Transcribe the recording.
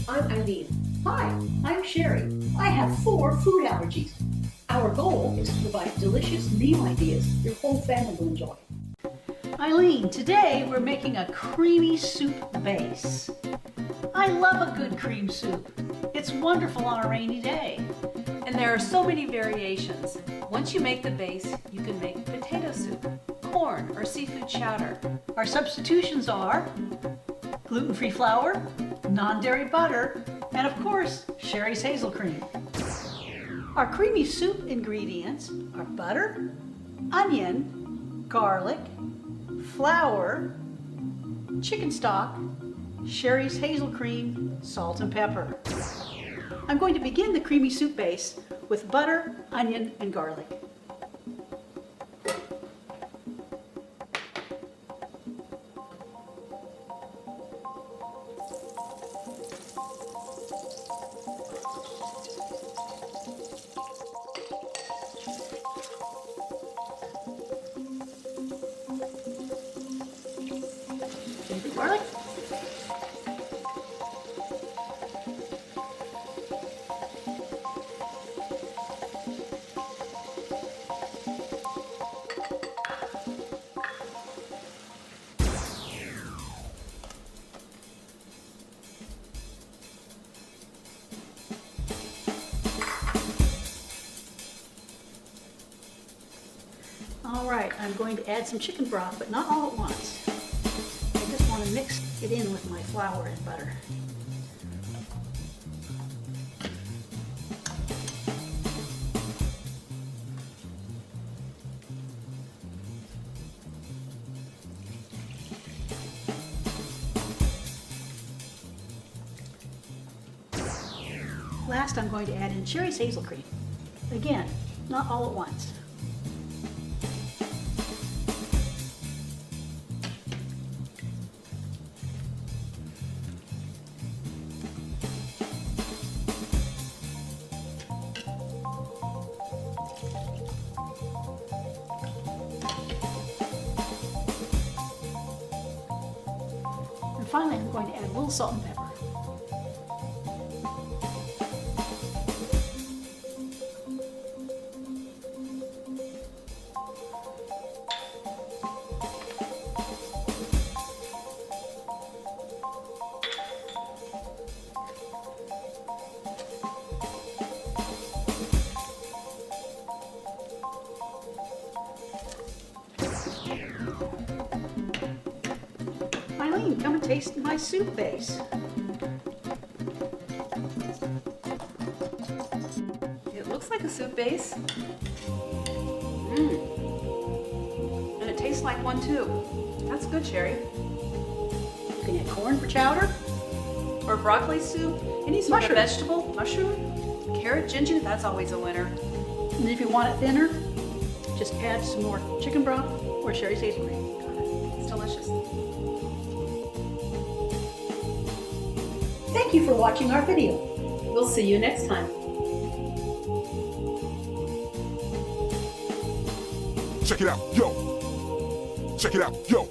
I'm Eileen. Hi, I'm Cheri. I have 4 food allergies. Our goal is to provide delicious meal ideas your whole family will enjoy. Eileen, today we're making a creamy soup base. I love a good cream soup. It's wonderful on a rainy day. And there are so many variations. Once you make the base, you can make potato soup, corn, or seafood chowder. Our substitutions are gluten-free flour, non-dairy butter, and of course, Cheri's HazelCream. Our creamy soup ingredients are butter, onion, garlic, flour, chicken stock, Cheri's HazelCream, salt and pepper. I'm going to begin the creamy soup base with butter, onion, and garlic. Garlic. All right, I'm going to add some chicken broth, but not all at once. I just want to mix it in with my flour and butter. Last, I'm going to add in Cheri's HazelCream. Again, not all at once. And finally, I'm going to add a little salt and pepper. Eileen, come and taste my soup base. It looks like a soup base. And it tastes like one too. That's good, Cheri. You can add corn for chowder. Or broccoli soup, any sort Mushroom. of vegetable, mushroom, carrot, ginger, that's always a winner. And if you want it thinner, just add some more chicken broth or Cheri's HazelCream. It's delicious. Thank you for watching our video. We'll see you next time. Check it out, yo. Check it out, yo.